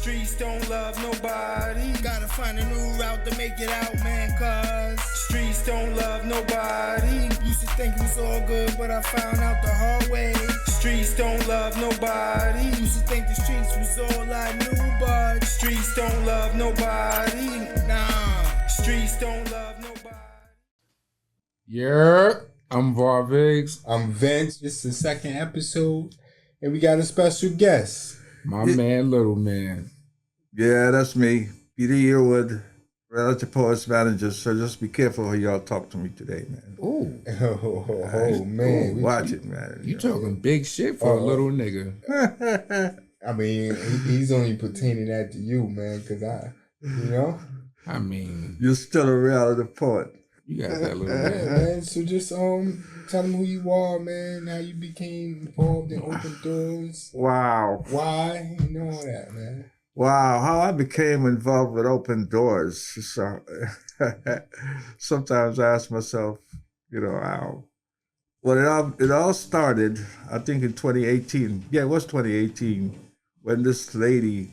Streets don't love nobody. Gotta find a new route to make it out, man, cause Streets don't love nobody. used to think it was all good, but I found out the hard way. Streets don't love nobody. Used to think the streets was all I knew, but Streets don't love nobody. nah. Streets don't love nobody. Yeah, I'm Viggz. I'm Viggz. This is the second episode, and we got a special guest. My man, little man. Yeah, that's me, Peter Yearwood, Relative Poets Manager. So just be careful how y'all talk to me today, man. Ooh, Oh, man. Watch it, man. you talking big shit for a little nigga. I mean, he's only pertaining that to you, man, because I mean, You're still a relative poet. you got that little Yeah, man. man. So just tell them who you are, man, how you became involved in Open Doors, Wow. why, you know all that, man. Wow, how I became involved with Open Doors. So sometimes I ask myself, how. Well, it all started, I think, in 2018. Yeah, it was 2018, when this lady,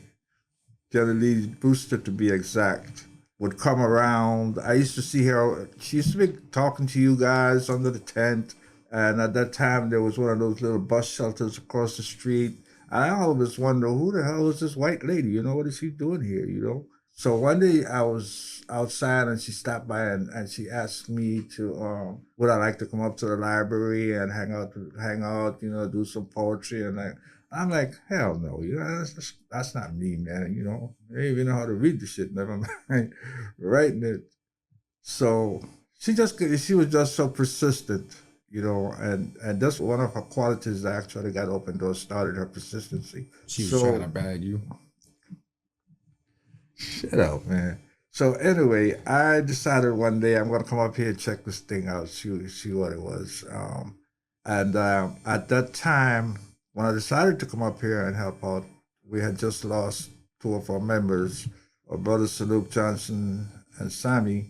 Jenny Lee Brewster to be exact, would come around. I used to see her. She used to be talking to you guys under the tent. And at that time, there was one of those little bus shelters across the street. I always wonder, who the hell is this white lady? What is she doing here, So one day I was outside and she stopped by and she asked me to, would I like to come up to the library and hang out, do some poetry. And I'm like, hell no, that's not me, man. I didn't even know how to read the shit, never mind writing it. So she was just so persistent. And that's one of her qualities that actually got Open Doors started, her persistency. She was trying to bag you. Shut up, man. So anyway, I decided one day I'm going to come up here and check this thing out, see what it was. And at that time, when I decided to come up here and help out, we had just lost two of our members, our brothers Saluk Johnson and Sammy.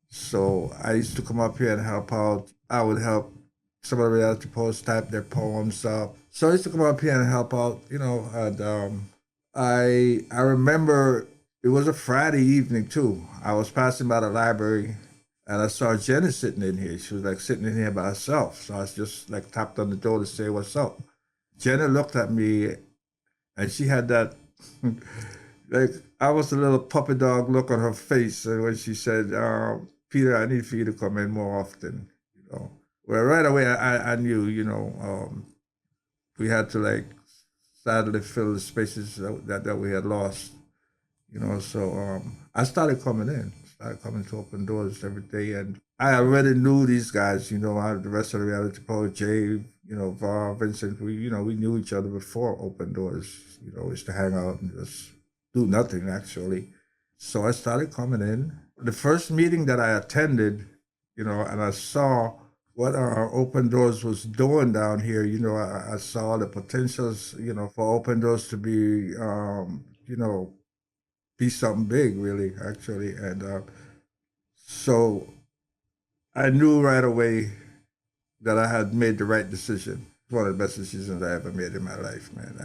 So I used to come up here and help out. I would help some of the reality poets type their poems up. So I used to come up here and help out, and I remember it was a Friday evening too. I was passing by the library and I saw Jenny sitting in here. She was like sitting in here by herself. So I just like tapped on the door to say, what's up? Jenny looked at me and she had that, like I was a little puppy dog look on her face. And when she said, Peter, I need for you to come in more often. Well, right away, I knew, we had to like sadly fill the spaces that we had lost, so I started coming to Open Doors every day. And I already knew these guys, the rest of the reality poet, Jay, Var, Vincent, we knew each other before Open Doors, we used to hang out and just do nothing actually. So I started coming in. The first meeting that I attended, and I saw what our Open Doors was doing down here, I saw the potentials, for Open Doors to be, be something big, really, actually. And so I knew right away that I had made the right decision. It's one of the best decisions I ever made in my life, man.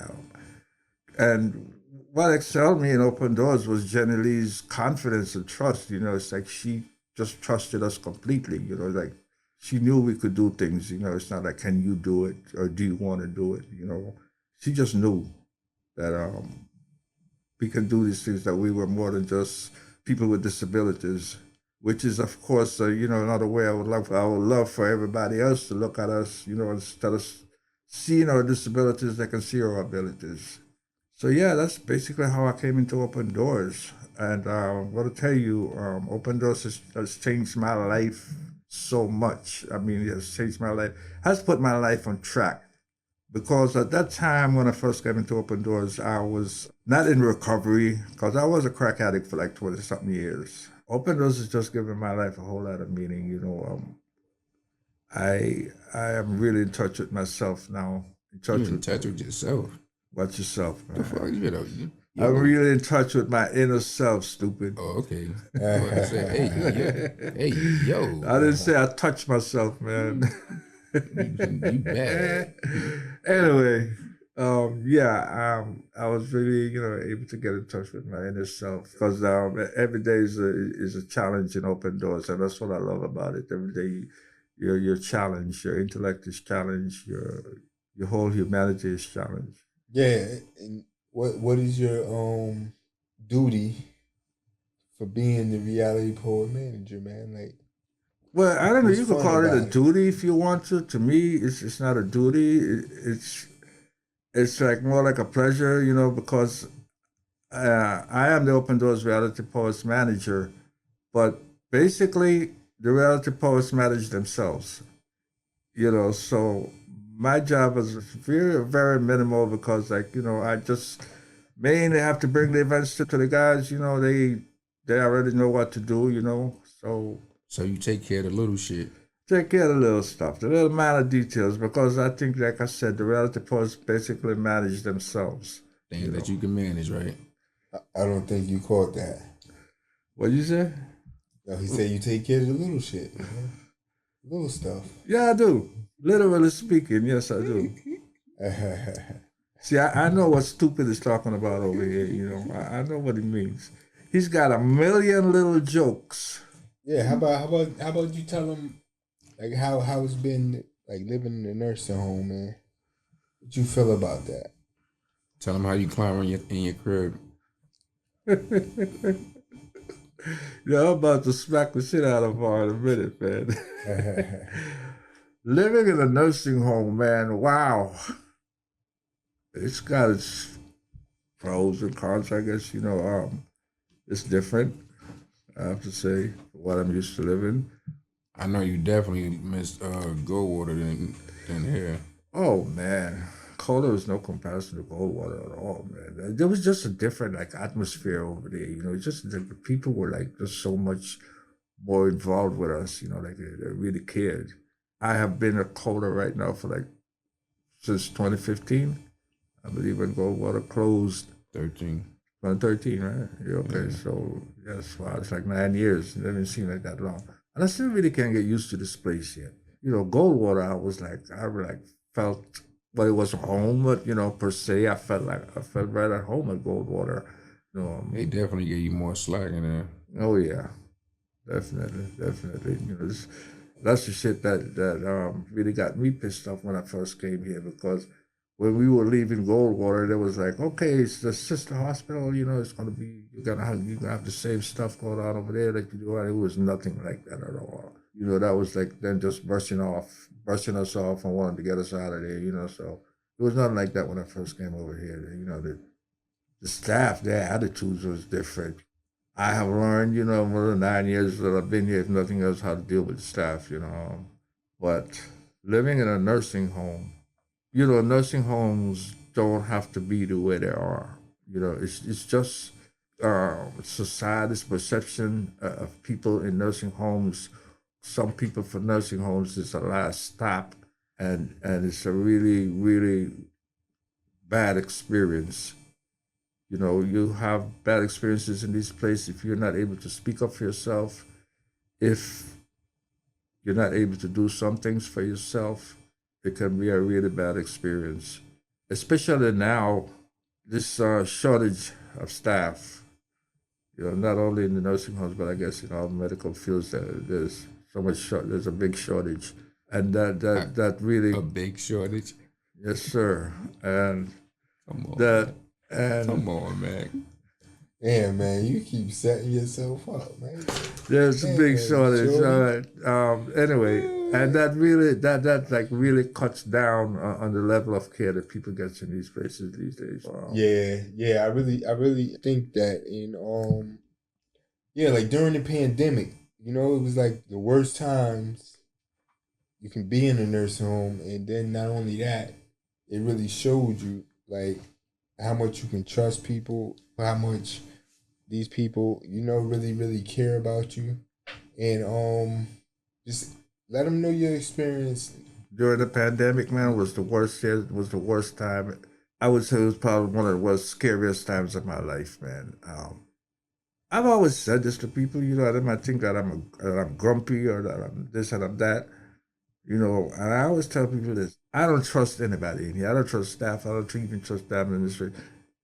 And what excelled me in Open Doors was Jenny Lee's confidence and trust. It's like she just trusted us completely, like she knew we could do things, it's not like, can you do it or do you want to do it, She just knew that we can do these things, that we were more than just people with disabilities, which is, of course, another way I would love for everybody else to look at us, instead of seeing our disabilities, they can see our abilities. So yeah, that's basically how I came into Open Doors. And I'm going to tell you, Open Doors has changed my life so much. I mean, it has changed my life, has put my life on track. Because at that time when I first came into Open Doors, I was not in recovery, because I was a crack addict for like 20-something years. Open Doors has just given my life a whole lot of meaning, I am really in touch with myself now. In touch with yourself. Watch yourself, man. The fuck, I'm really in touch with my inner self, stupid. Oh, okay. Hey, yo. I didn't say I touched myself, man. You bad. Anyway, I was really, able to get in touch with my inner self because every day is a challenge in open doors, and that's what I love about it. Every day, you're challenged, your intellect is challenged, your whole humanity is challenged. Yeah, and what is your duty for being the reality poet manager, man? Like, Well, I don't know. what's You could fun call it a about it? duty if you want to. To me, it's not a duty. It's like more like a pleasure, because I am the Open Doors Reality Poets manager, but basically the reality poets manage themselves. So my job is very very minimal because I just mainly have to bring the events to the guys. They already know what to do. So So you take care of the little shit. take care of the little stuff, the little minor details, because I think, like I said, the reality poets basically manage themselves. Things that you can manage, right? I don't think you caught that. What you say? No, he said you take care of the little shit, little stuff. Yeah, I do. Literally speaking, yes, I do. See, I know what stupid is talking about over here. I know what he means. He's got a million little jokes. Yeah, how about you tell him like how it's been like living in a nursing home, man? What you feel about that? Tell them how you climb in your crib. I'm about to smack the shit out of her in a minute, man. Living in a nursing home, man, wow. It's got its pros and cons, I guess. It's different, I have to say, for what I'm used to living. I know you definitely missed Goldwater than here. Oh, man. Cola is no comparison to Goldwater at all, man. There was just a different atmosphere over there. Just the people were just so much more involved with us. They really cared. I have been a Cola right now for since 2015. I believe when Goldwater closed. 13. 2013, right? Yeah, okay, yeah. So yes, wow, it's like 9 years. It doesn't seem like that long. And I still really can't get used to this place yet. Goldwater, I felt, well, it was home, but per se, I felt right at home at Goldwater. They definitely gave you more slack in there. Oh yeah, definitely. That's the shit that really got me pissed off when I first came here, because when we were leaving Goldwater, there was like, okay, it's the sister hospital, it's gonna be you're gonna have the same stuff going on over there that you do. And it was nothing like that at all. That was like them just brushing us off and wanting to get us out of there, so it was nothing like that when I first came over here. The staff, their attitudes was different. I have learned, more than 9 years that I've been here, if nothing else, how to deal with the staff, But living in a nursing home, nursing homes don't have to be the way they are. It's just society's perception of people in nursing homes. Some people for nursing homes is a last stop, and it's a really, really bad experience. You have bad experiences in these places if you're not able to speak up for yourself, if you're not able to do some things for yourself. It can be a really bad experience, especially now, this shortage of staff. Not only in the nursing homes, but I guess in all medical fields, there's so much there's a big shortage, and that really a big shortage. Yes, sir, and Come on, that and come on, man. Yeah, man, you keep setting yourself up, man. There's a big shortage. Anyway, and that really cuts down on the level of care that people get in these places these days. Wow. Yeah, I really think that like during the pandemic, it was like the worst times you can be in a nursing home, and then not only that, it really showed you like how much you can trust people, how much these people, really, really care about you, and just let them know your experience. During the pandemic, man, was the worst year. Was the worst time. I would say it was probably one of the worst, scariest times of my life, man. I've always said this to people, they might think that I'm grumpy or that I'm this and I'm that, and I always tell people this. I don't trust anybody in here. I don't trust staff. I don't even trust the administration.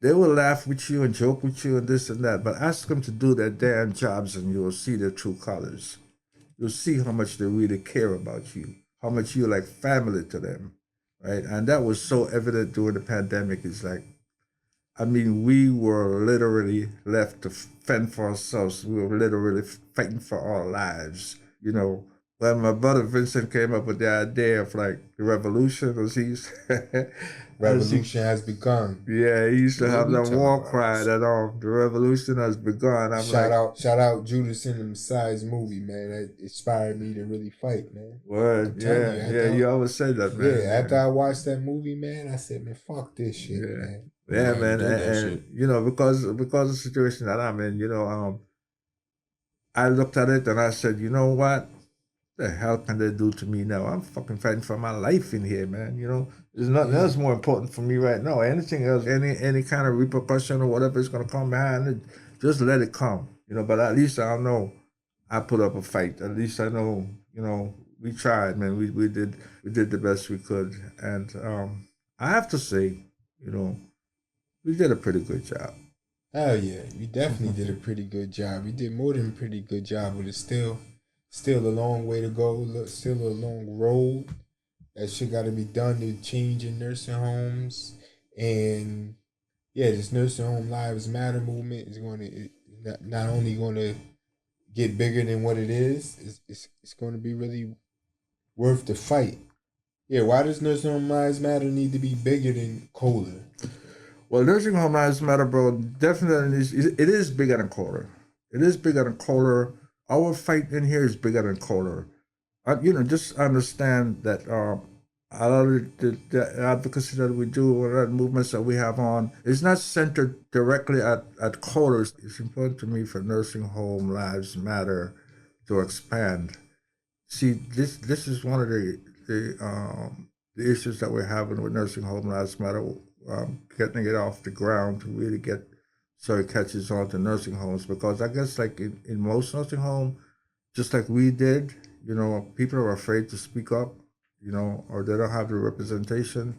They will laugh with you and joke with you and this and that, but ask them to do their damn jobs and you will see their true colors. You'll see how much they really care about you, how much you're like family to them, right? And that was so evident during the pandemic. It's like, I mean, we were literally left to fend for ourselves. We were literally fighting for our lives, you know. When my brother Vincent came up with the idea of like the revolution, as he's Revolution has begun. yeah, he used to What have we that talking war about? cry that the revolution has begun. I'm Shout like, out Judas in the Messiah's movie, man. That inspired me to really fight, man. word, telling yeah, you, yeah. after- You always say that, man. Yeah, after I watched that movie, man, I said, man, fuck this shit, Yeah. man. Yeah, Yeah, man, did that and shit. you know, because of the situation that I'm in, you know, I looked at it and I said, you know what? The hell can they do to me now? I'm fucking fighting for my life in here, man. You know, there's nothing else more important for me right now. Anything else, any kind of repercussion or whatever is gonna come behind it, just let it come. You know, but at least I know I put up a fight. At least I know, you know, we tried, man. We did the best we could, and I have to say, you know, we did a pretty good job. Hell yeah, we definitely did a pretty good job. We did more than a pretty good job, but it's still a long way to go. Still a long road. That shit got to be done to change in nursing homes, and yeah, this nursing home lives matter movement is going to not only going to get bigger than what it is. It's going to be really worth the fight. Yeah, why does nursing home lives matter need to be bigger than Kohler? Well, nursing home lives matter, bro. Definitely, it is bigger than Kohler. It is bigger than Kohler. Our fight in here is bigger than Kohler. You know, just understand that a lot of the advocacy that we do, or the movements that we have on, is not centered directly at Kohler. It's important to me for nursing home lives matter to expand. See, this is one of the issues that we're having with nursing home lives matter. Getting it off the ground to really get so it catches on to nursing homes, because I guess like in most nursing homes, just like we did, you know, people are afraid to speak up, you know, or they don't have the representation,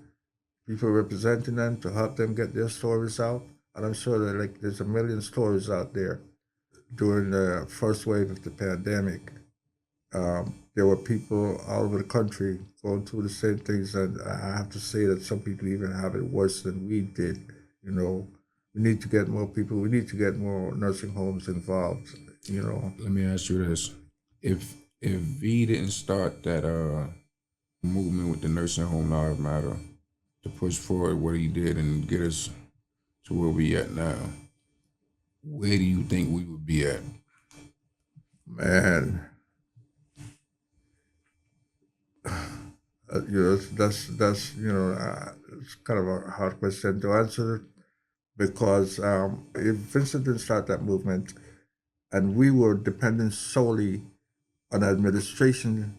people representing them to help them get their stories out. And I'm sure that like there's a million stories out there during the first wave of the pandemic. There were people all over the country going through the same things, and I have to say that some people even have it worse than we did. You know, we need to get more people. We need to get more nursing homes involved. You know, Let me ask you this: if V didn't start that movement with the nursing home lives matter to push forward what he did and get us to where we at now, where do you think we would be at? man, you know, that's you know, it's kind of a hard question to answer, because if Vincent didn't start that movement, and we were dependent solely on administration,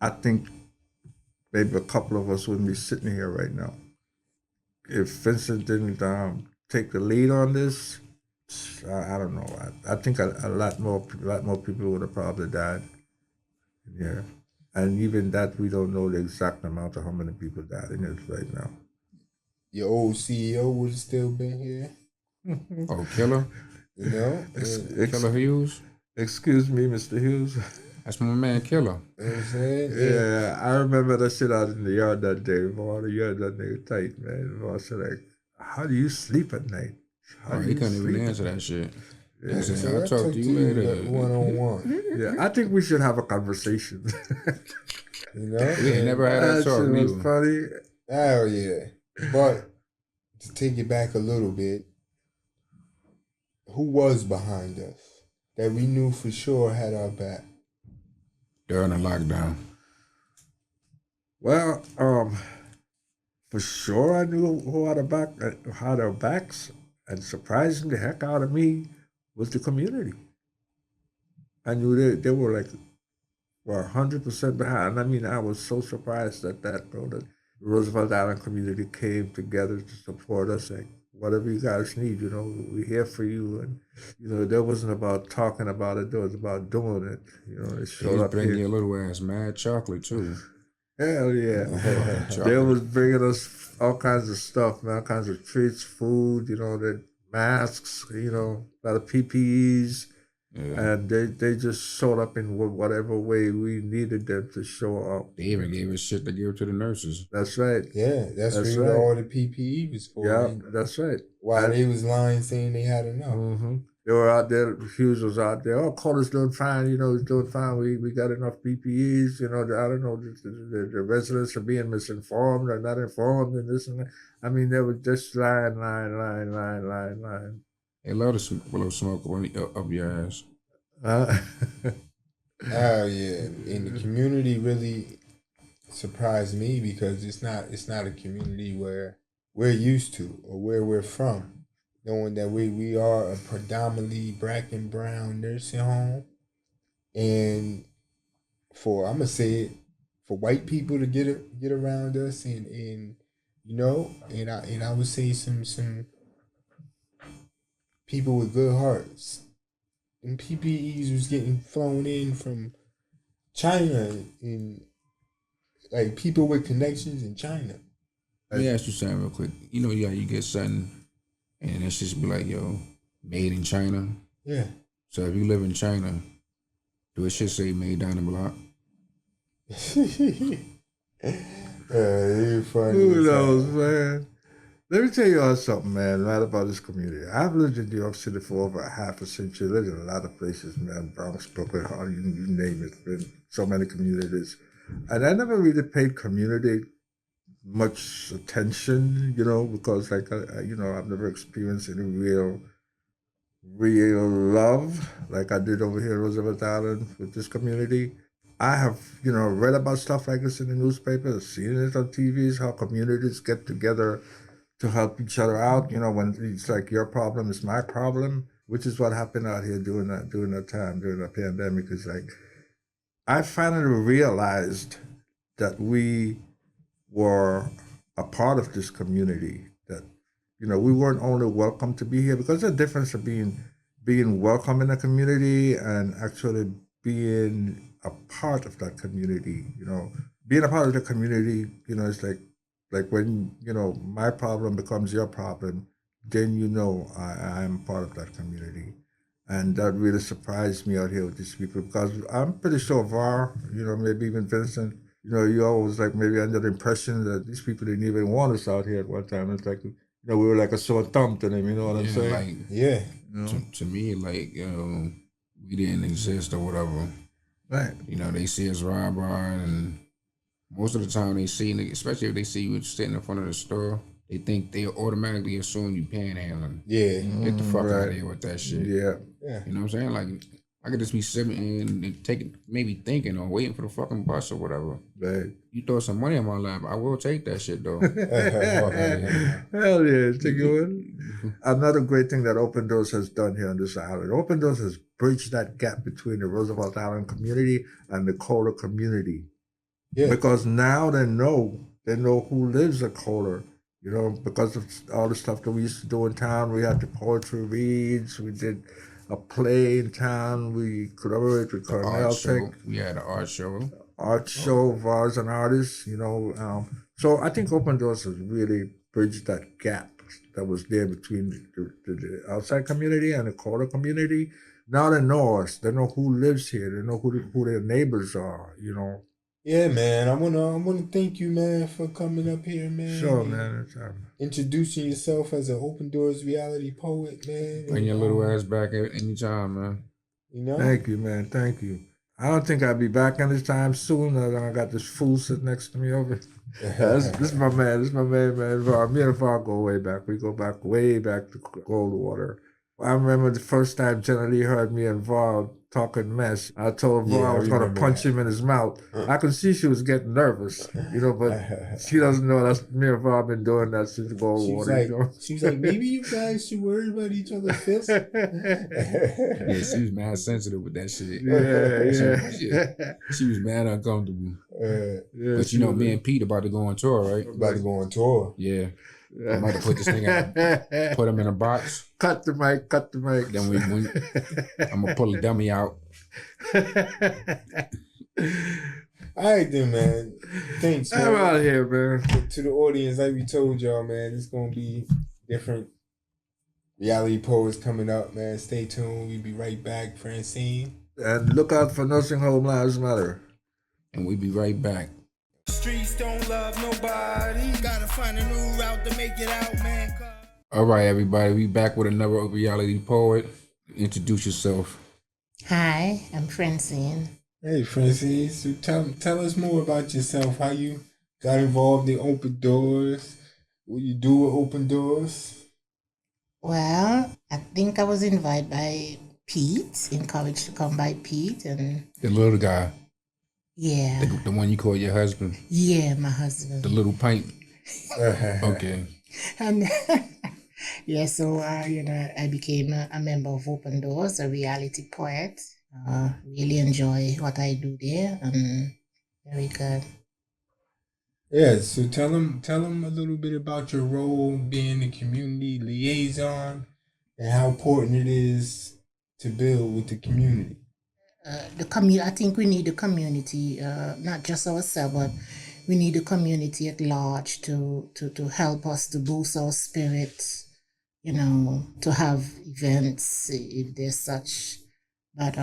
I think maybe a couple of us wouldn't be sitting here right now. If Vincent didn't take the lead on this, I don't know. I think a lot more people would have probably died. Yeah. And even that, we don't know the exact amount of how many people died in it right now. Your old CEO would have still been here, Oh, Killer, you know? Killer Hughes. Excuse me, Mr. Hughes. That's my man, Killer. You know what I'm saying? Yeah, I remember that shit out in the yard that day. Boy, the yard that nigga tight, man. Boy, I said, like, how do you sleep at night? How Oh, do he you couldn't even sleep answer at that shit. Yeah. I said, So I'll I talk took to you later. one on one. Yeah, I think we should have a conversation. You know? We ain't never had that That talk, shit was neither. funny. Hell yeah. But to take it back a little bit, who was behind us that we knew for sure had our back? During the lockdown. Well, for sure I knew who had our backs, and surprising the heck out of me was the community. I knew they were like, were 100% behind. I mean, I was so surprised at that, bro, that the Roosevelt Island community came together to support us. Like, whatever you guys need, you know, we're here for you. And, you know, there wasn't about talking about it, there was about doing it. You know, it He showed was up bringing here. your little ass mad chocolate, too. Hell yeah. They Chocolate. was bringing us all kinds of stuff, man, all kinds of treats, food, the masks, a lot of PPEs. Yeah. And they just showed up in whatever way we needed them to show up. They even gave us shit to give to the nurses. That's right. Yeah, that's That's really right. all the PPE was for. Yeah, And that's right. while they was lying saying they had enough. Mm-hmm. They were out there. Hughes was out there. Oh, Calder's doing fine. He's doing fine. We got enough PPEs. I don't know. The residents are being misinformed or not informed and this and that. I mean, they were just lying. They love to blow smoke up your ass. Oh yeah, and the community really surprised me because it's not a community where we're used to or where we're from. Knowing that we are a predominantly black and brown nursing home, and I'm gonna say it, for white people to get around us and I would say some people with good hearts. And PPEs was getting flown in from China and like people with connections in China. Let me ask you something real quick. You get something and it's just be like, yo, made in China. Yeah. So if you live in China, do it should say made down the block? You're funny. Who knows, man? Let me tell you all something, man, right about this community. I've lived in New York City for over half a century. Lived in a lot of places, man. Bronx, Brooklyn, Harlem, you name it. Been so many communities. And I never really paid community much attention, because I've never experienced any real love like I did over here in Roosevelt Island with this community. I have, read about stuff like this in the newspaper, seen it on TVs, how communities get together to help each other out, when it's like your problem is my problem, which is what happened out here during that time, during the pandemic. Is like, I finally realized that we were a part of this community, that, we weren't only welcome to be here, because there's a difference of being welcome in a community and actually being a part of that community. Being a part of the community, it's like when, my problem becomes your problem, then I'm part of that community. And that really surprised me out here with these people, because I'm pretty sure VAR, maybe even Vincent, you always like maybe under the impression that these people didn't even want us out here at one time. It's like, we were like a sore thumb to them, you know what I'm saying? Like, yeah. To me, like, we didn't exist or whatever. Right. They see us ride by, and most of the time they see, especially if they see you sitting in front of the store, they automatically assume you panhandling. Yeah. Get the fuck out of here with that shit. Yeah. Yeah. You know what I'm saying? Like, I could just be sitting and maybe thinking or waiting for the fucking bus or whatever. Right. You throw some money in my lap, I will take that shit though. Hell yeah. Take it with. Another great thing that Open Doors has done here on this island. Open Doors has bridged that gap between the Roosevelt Island community and the Kohler community. Yeah. Because now they know who lives at Kohler. Because of all the stuff that we used to do in town. We had the poetry reads, we did a play in town, we collaborated with Cornell Tech. We had an art show. VAR as an artist, So I think Open Doors has really bridged that gap that was there between the outside community and the Kohler community. Now they know us. They know who lives here. They know who their neighbors are, Yeah, man. I wanna thank you, man, for coming up here, man. Sure, man. Introducing yourself as an Open Doors reality poet, man. Bring your little ass back at any time, man. Thank you, man. Thank you. I don't think I'll be back anytime soon. I got this fool sitting next to me over. This is my man. Man. VAR. Me and VAR go way back. We go back way back to Goldwater. I remember the first time Jenna Lee heard me and VAR talking mess. I told VAR I was going to punch him in his mouth. I could see she was getting nervous, but she doesn't know that's me and VAR been doing that since Goldwater. She was like, maybe you guys should worry about each other's feelings. Yeah, she was mad sensitive with that shit. Yeah. She was mad uncomfortable. Yeah, But me and Pete about to go on tour, right? About to go on tour. Yeah. I might have put this thing out, put him in a box. Cut the mic. Then I'm gonna pull a dummy out. All right then, man. Thanks, I'm man. out of here, man. To the audience, like we told y'all, man, it's gonna be different reality poets coming up, man. Stay tuned. We'll be right back, Francene. And look out for Nursing Home Lives Matter. And we be right back. Streets don't love nobody. Gotta find a new route to make it out, man. Cause All right, everybody, we back with another reality poet. Introduce yourself. Hi, I'm Francene. Hey, Francine. So tell us more about yourself. How you got involved in Open Doors? What you do with Open Doors? Well, I think I was invited by Pete, encouraged to come by Pete, and The little guy, yeah, the one you call your husband, yeah, my husband. the little pint. Okay. And yeah, so I became a member of Open Doors, a reality poet. Really enjoy what I do there, and very good. Yeah, so tell them a little bit about your role being the community liaison and how important it is to build with the community. The community. I think we need the community, not just ourselves, but we need the community at large to help us to boost our spirits. To have events if there's such. But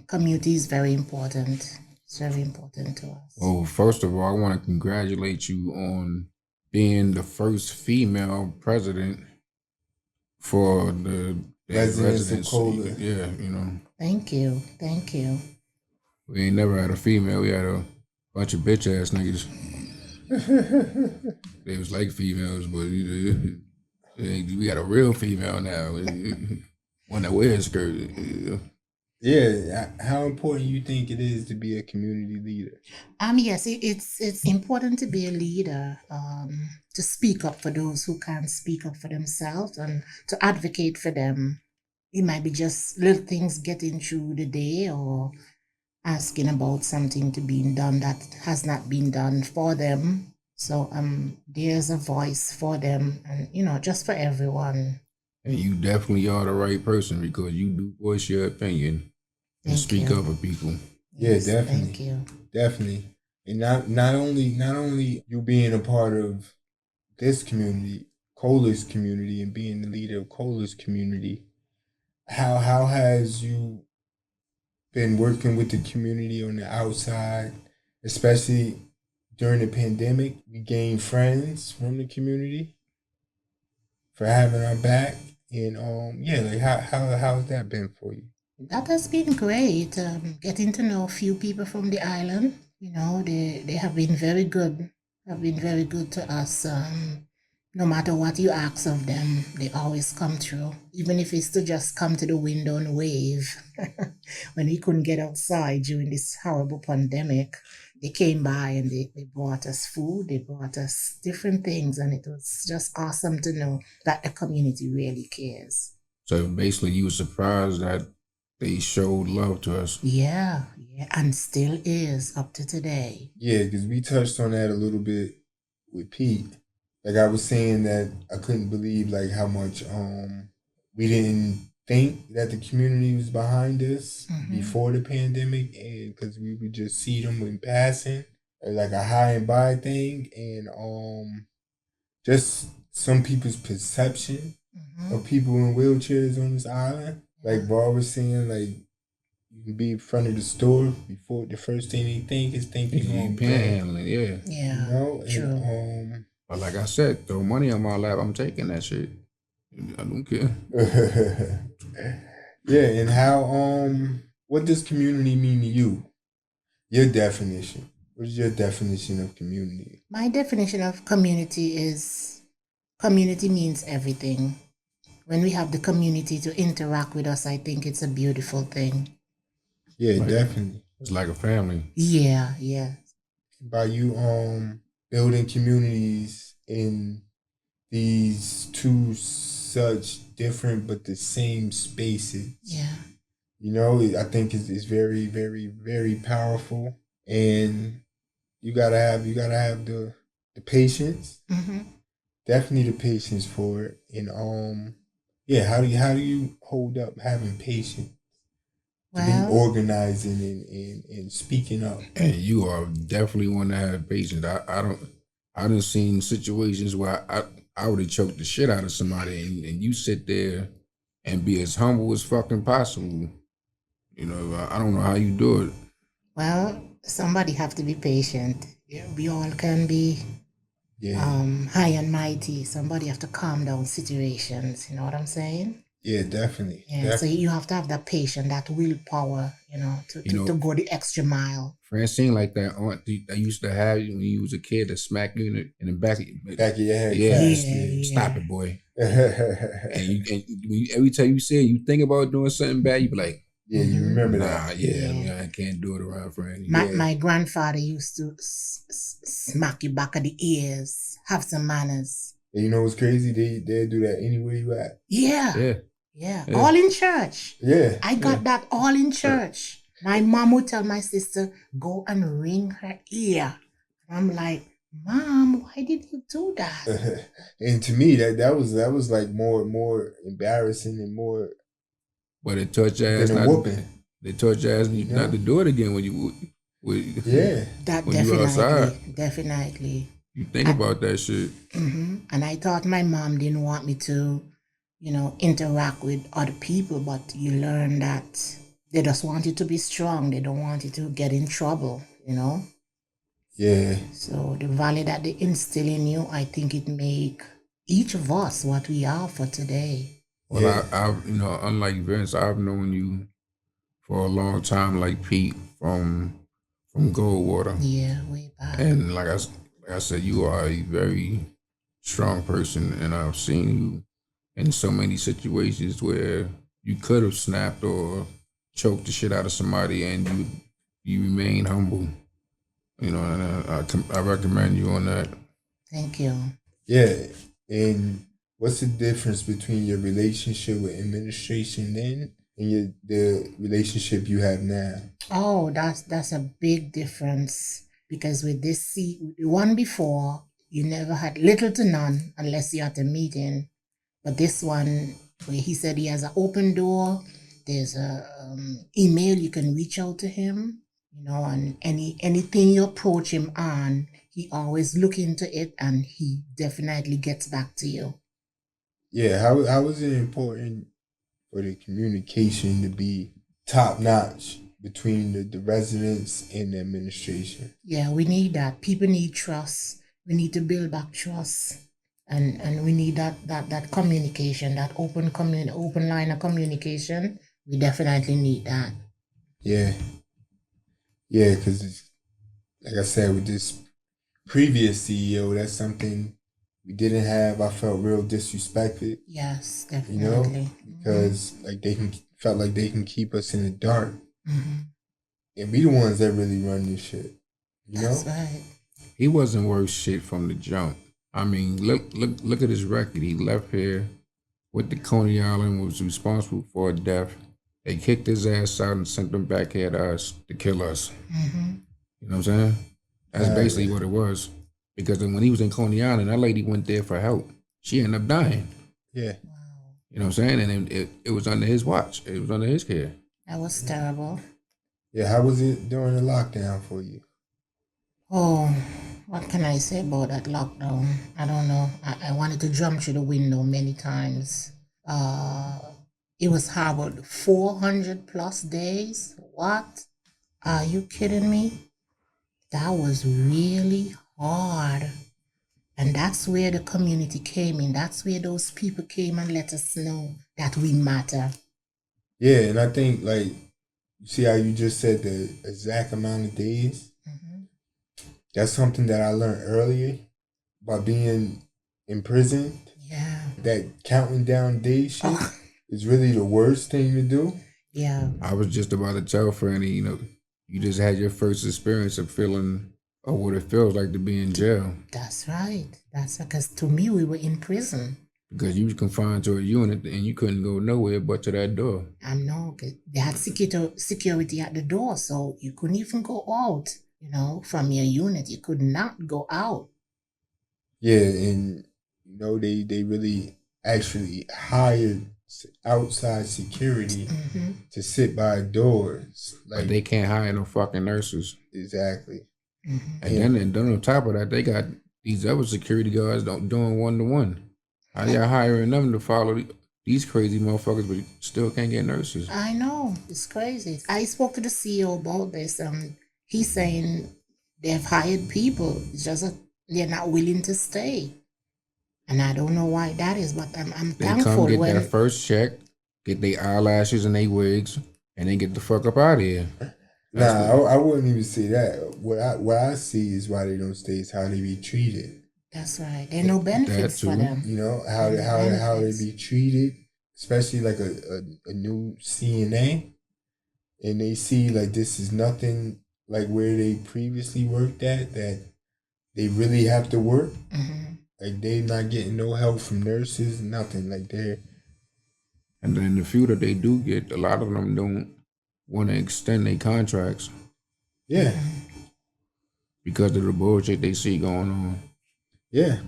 community is very important. It's very important to us. Well, first of all, I want to congratulate you on being the first female president for the Residents of Kohler. Yeah, Thank you. we ain't never had a female. We had a bunch of bitch ass niggas. They was like females, but we got a real female now. One that wears a skirt. Yeah, how important you think it is to be a community leader? Yes, it's important to be a leader, to speak up for those who can't speak up for themselves and to advocate for them. It might be just little things getting through the day or asking about something to be done that has not been done for them. So there's a voice for them and just for everyone. And you definitely are the right person because you do voice your opinion and Thank speak you. up for people. Yeah, Yes, definitely. Thank you. Definitely. And not only you being a part of this community, Kohler's community, and being the leader of Kohler's community, how has you been working with the community on the outside, especially during the pandemic? We gained friends from the community for having our back. And like how's that been for you? That has been great. Getting to know a few people from the island. They have been very good. Have been very good to us. No matter what you ask of them, they always come through. Even if it's to just come to the window and wave. When we couldn't get outside during this horrible pandemic, they came by and they brought us food. They brought us different things, and it was just awesome to know that the community really cares. So basically, you were surprised that they showed love to us. Yeah, and still is up to today. Yeah, because we touched on that a little bit with Pete. Like I was saying that I couldn't believe like how much we didn't think that the community was behind us before the pandemic, and because we would just see them in passing, like a high and by thing, and just some people's perception of people in wheelchairs on this island. Like Bob was saying, like you can be in front of the store before the first thing they think is thinking on Panhandling, yeah. Yeah, true. And, But like I said, throw money on my lap, I'm taking that shit. I don't care. yeah, and how what does community mean to you? Your definition. What is your definition of community? My definition of community is community means everything. When we have the community to interact with us, I think it's a beautiful thing. Yeah, Like- definitely. It's like a family. Yeah. By you building communities in these two such different but the same spaces. Yeah. I think it's very, very, very powerful, and you gotta have the patience, definitely the patience for it, and how do you hold up having patience? to be Well, organizing and speaking up. And you are definitely one to have patience. I done seen situations where I would have choked the shit out of somebody, and you sit there and be as humble as fucking possible. You know, I don't know how you do it. well, somebody have to be patient. Yeah, we all can be Yeah, high and mighty. Somebody have to calm down situations. You know what I'm saying? yeah, definitely. Yeah. So you have to have that patience, that willpower. You know, to go the extra mile. Francene, like that aunt that used to have you when you was a kid, that smack you in the back of your Back of your head. Yeah. fast, Yeah. Stop it, boy. yeah. And every time you say it, you think about doing something bad, you be like, Yeah, you remember nah, that. yeah, I can't do it around Fran. My grandfather used to smack you back of the ears. Have some manners. And you know what's crazy? They do that anywhere you at. Yeah. Yeah. All in church. Yeah. I got that all in church. My mom would tell my sister, go and ring her ear. I'm like, Mom, why did you do that? And to me, that was like more embarrassing and more But they taught your ass than a not whooping. They taught your ass not to do it again when you Yeah. That when you outside. definitely. You think about that shit. And I thought my mom didn't want me to, interact with other people, but you learn that they just want you to be strong. They don't want you to get in trouble, Yeah. So the value that they instill in you, I think it make each of us what we are for today. Well, Yeah. I've unlike Vince, I've known you for a long time, like Pete from Goldwater. Yeah, way back. And like I said, you are a very strong person, and I've seen you in so many situations where you could have snapped or choked the shit out of somebody, and you remain humble. And I recommend you on that. Thank you. Yeah. And what's the difference between your relationship with administration then and the relationship you have now? Oh, that's a big difference, because with this seat, the one before, you never had little to none unless you're at a meeting. But this one, where he said he has an open door, there's a email, you can reach out to him, and anything you approach him on, he always look into it and he definitely gets back to you. Yeah, how is it important for the communication to be top notch between the residents and the administration? Yeah, we need that. People need trust. We need to build back trust. And we need that communication, that open line of communication. We definitely need that. Yeah. Yeah, because like I said, with this previous CEO, that's something we didn't have. I felt real disrespected. Yes, definitely. Because like felt like they can keep us in the dark, Mm-hmm. and we the ones that really run this shit. That's right. He wasn't worth shit from the jump. I mean, look at his record. He left here with the Coney Island, was responsible for a death. They kicked his ass out and sent him back here to us to kill us. Mm-hmm. You know what I'm saying? That's basically what it was. Because when he was in Coney Island, that lady went there for help. She ended up dying. Yeah. Wow. You know what I'm saying? And it was under his watch. It was under his care. That was terrible. Yeah, how was it during the lockdown for you? Oh, what can I say about that lockdown? I don't know. I wanted to jump through the window many times. It was hard. 400 plus days? What? Are you kidding me? That was really hard. And that's where the community came in. That's where those people came and let us know that we matter. Yeah, and I think like you see how you just said the exact amount of days. Mm-hmm. That's something that I learned earlier by being in prison. Yeah. That counting down days shit is really the worst thing to do. Yeah. I was just about to tell Franny, you just had your first experience of feeling what it feels like to be in jail. That's right. That's because to me, we were in prison. Because you was confined to a unit and you couldn't go nowhere but to that door. No, they had security at the door, so you couldn't even go out, from your unit. You could not go out. Yeah, and they really actually hired outside security to sit by doors. But Like they can't hire no fucking nurses. exactly. And then on top of that, they got these other security guards doing 1-to-1. How y'all hiring them to follow these crazy motherfuckers, but still can't get nurses? I know, it's crazy. I spoke to the CEO about this. He's saying they've hired people. It's just that they're not willing to stay. And I don't know why that is, but I'm They thankful come get when that first check, get their eyelashes and their wigs, and then get the fuck up out of here. I wouldn't even say that. What I see is why they don't stay is how they be treated. that's right. There are no benefits too. for them. You know how they be treated, especially like a new CNA, and they see like this is nothing like where they previously worked at, that they really have to work. Like they not getting no help from nurses, nothing like that. And then the few that they do get, a lot of them don't want to extend their contracts Yeah, because of the bullshit they see going on. yeah,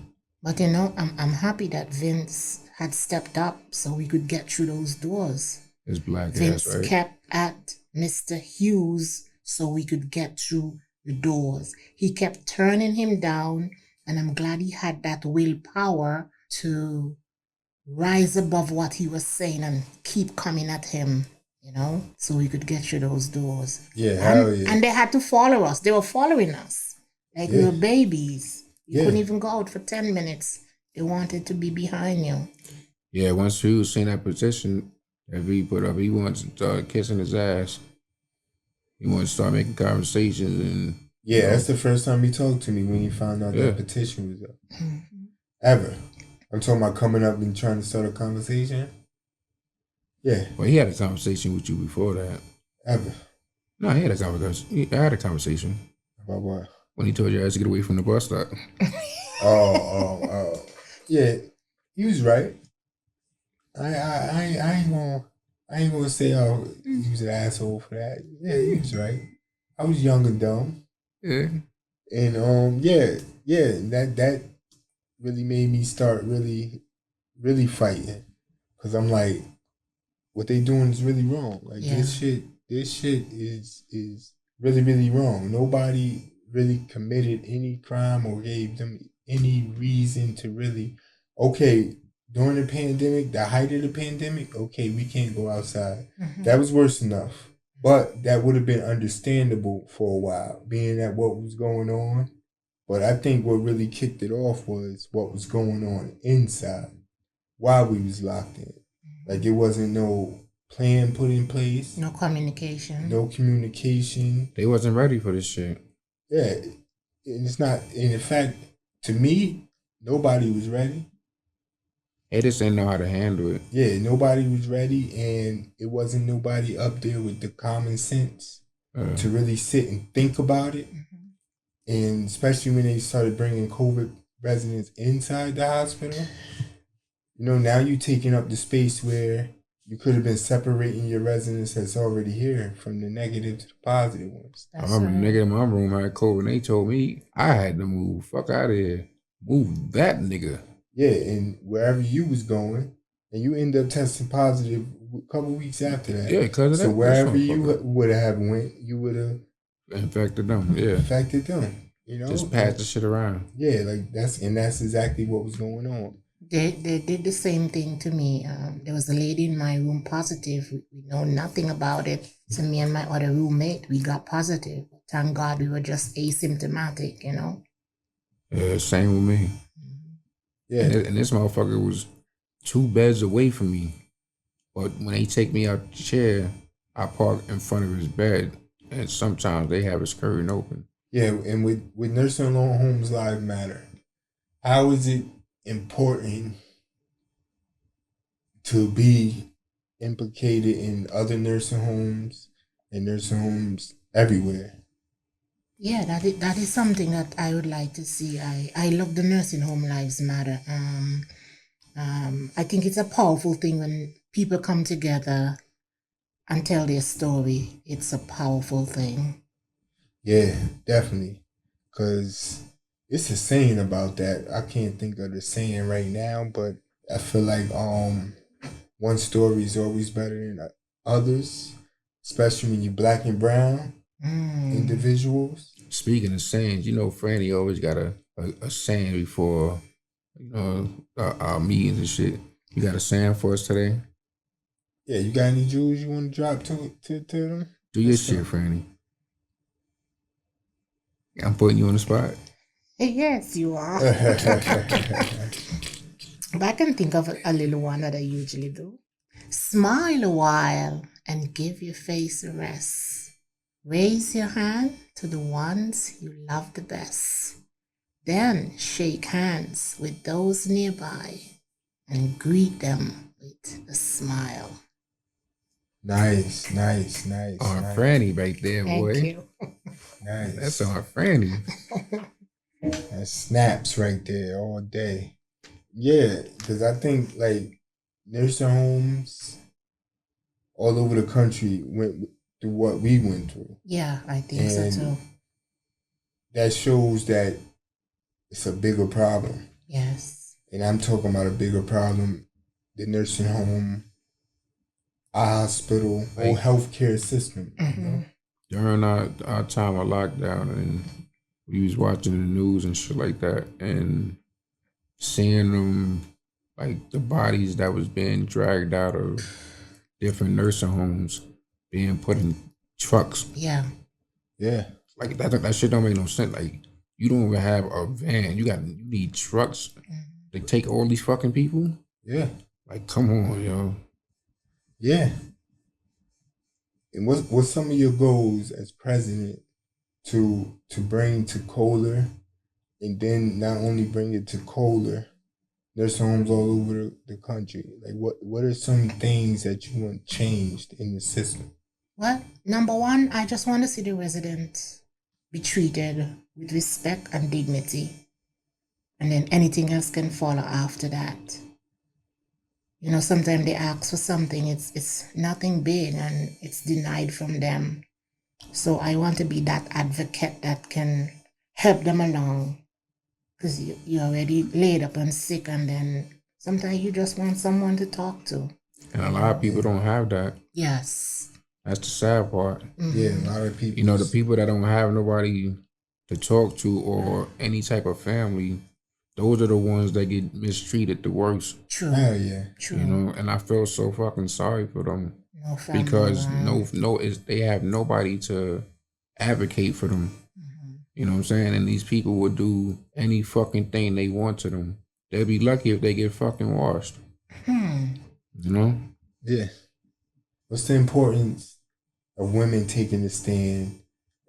But you know, I'm happy that Vince had stepped up so we could get through those doors. It's black Vince ass, right? kept at Mr. Hughes so we could get through the doors. He kept turning him down, and I'm glad he had that willpower to rise above what he was saying and keep coming at him, you know, so we could get through those doors. yeah, hell And, yeah. and they had to follow us. They were following us like we Yeah. were babies. You Yeah. couldn't even go out for 10 minutes. They wanted to be behind you. Yeah, once he was seeing that petition that V put up, he wanted to start kissing his ass. He wanted to start making conversations and Yeah, that's the first time he talked to me when he found out Yeah. that petition was up. Ever. I'm talking about coming up and trying to start a conversation. Yeah, well, he had a conversation with you before that. ever. No, he had a conversation. I had a conversation About what? when he told your ass to get away from the bus stop. Oh. Yeah, he was right. I ain't gonna say he was an asshole for that. Yeah, he was right. I was young and dumb. Yeah. And that really made me start really fighting, because I'm like, what they doing is really wrong. Like Yeah. this shit is really wrong. Nobody really committed any crime or gave them any reason to really. Okay, during the pandemic, the height of the pandemic, okay, we can't go outside. That was worse enough. But that would have been understandable for a while, being that what was going on. But I think what really kicked it off was what was going on inside while we was locked in. Like it wasn't no plan put in place, No communication. no communication. They wasn't ready for this shit. Yeah, and it's not. And in fact, to me, nobody was ready. They just didn't know how to handle it. Yeah, nobody was ready, and it wasn't nobody up there with the common sense to really sit and think about it. And especially when they started bringing COVID residents inside the hospital, you know, now you're taking up the space where you could have been separating your residents that's already here from the negative to the positive ones. I remember a nigga in my room had COVID, and they told me I had to move. Fuck out of here. Move that nigga. Yeah, and wherever you was going, and you end up testing positive a couple weeks after that. Yeah, because of that. So wherever you motherfucker would have went, you would have infected them. Yeah. infected them. You know, Just pass the shit around. Yeah, like that's exactly what was going on. They did the same thing to me. There was a lady in my room positive. We know nothing about it. So me and my other roommate, we got positive. Thank God we were just asymptomatic, you know. Yeah, same with me. Yeah, And this motherfucker was 2 beds away from me. But when they take me out the chair, I park in front of his bed. And sometimes they have his curtain open. yeah, and with nursing homes lives matter. How is it important to be implicated in other nursing homes and nursing homes everywhere? Yeah, that is something that I would like to see. I love the nursing home lives matter. I think it's a powerful thing when people come together and tell their story. It's a powerful thing. Yeah, definitely. Because it's a saying about that. I can't think of the saying right now, but I feel like one story is always better than others, especially when you're black and brown individuals. Speaking of sayings, you know, Franny always got a saying before, you know, our meetings and shit. You got a saying for us today? Yeah, you got any jewels you want to drop to them? Do your shit, Franny. I'm putting you on the spot. Yes, you are. But I can think of a little one that I usually do. Smile a while and give your face a rest. Raise your hand to the ones you love the best. Then shake hands with those nearby and greet them with a smile. Nice. Franny right there, boy. Thank you. Nice. That's on Franny. That snaps right there all day. Yeah, because I think like nursing homes all over the country went through what we went through. Yeah, I think so too. That shows that it's a bigger problem. Yes. And I'm talking about a bigger problem, the nursing home, our hospital, whole healthcare system. You know? During our time of lockdown, and we was watching the news and shit like that, and seeing them, like the bodies that was being dragged out of different nursing homes, being put in trucks. Yeah. Yeah. Like that shit don't make no sense. Like you don't even have a van. You need trucks to take all these fucking people. Yeah. Like come on, yo. Yeah. And what's some of your goals as president to bring to Kohler, and then not only bring it to Kohler, nursing homes all over the country? Like what are some things that you want changed in the system? Well, number one, I just want to see the residents be treated with respect and dignity. And then anything else can follow after that. You know, sometimes they ask for something, it's nothing big and it's denied from them. So I want to be that advocate that can help them along. Because you're already laid up and sick, and then sometimes you just want someone to talk to. And a lot of people don't have that. Yes. That's the sad part. Yeah, a lot of people. You know, the people that don't have nobody to talk to or any type of family, those are the ones that get mistreated the worst. True. Hell yeah. True. You know, and I feel so fucking sorry for them. No family Because around. they have nobody to advocate for them. You know what I'm saying? And these people would do any fucking thing they want to them. They'll be lucky if they get fucking washed. You know? Yeah. What's the importance of women taking a stand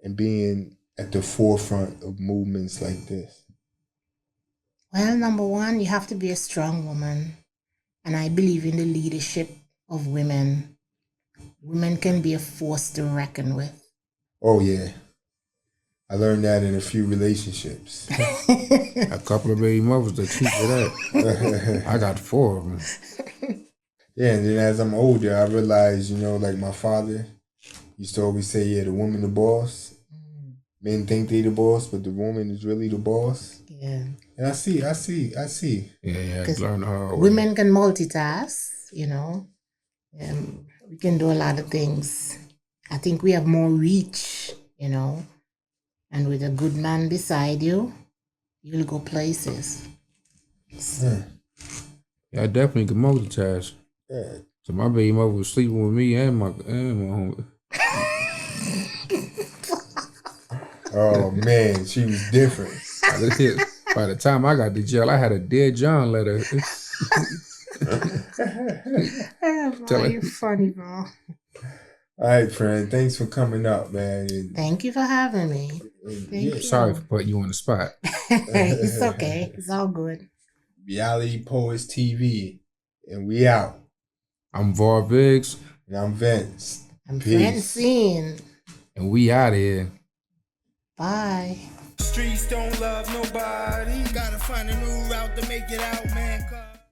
and being at the forefront of movements like this? Well, number one, you have to be a strong woman. And I believe in the leadership of women. Women can be a force to reckon with. Oh, yeah. I learned that in a few relationships. A couple of baby mothers that teach you that. I got 4 of them. Yeah, and then as I'm older, I realized, you know, like my father used to always say, yeah, the woman the boss. Men think they the boss, but the woman is really the boss. Yeah. And I see. Yeah, learn the hard way. Women can multitask, you know. We can do a lot of things. I think we have more reach, you know. And with a good man beside you, you'll go places. Yeah. Yeah, I definitely can multitask. Yeah. So my baby mother was sleeping with me and my home. Oh man, she was different. By the time I got to jail, I had a Dear John letter. Oh, you're funny, bro. All right, friend. Thanks for coming up, man. And, Thank you for having me. Thank you. Sorry for putting you on the spot. It's okay. It's all good. Reality Poets TV, and we out. I'm Viggz. And I'm Vince. I'm Peace. Francene. And we out here. Bye. Streets don't love nobody. Gotta find a new route to make it out, man. 'Cause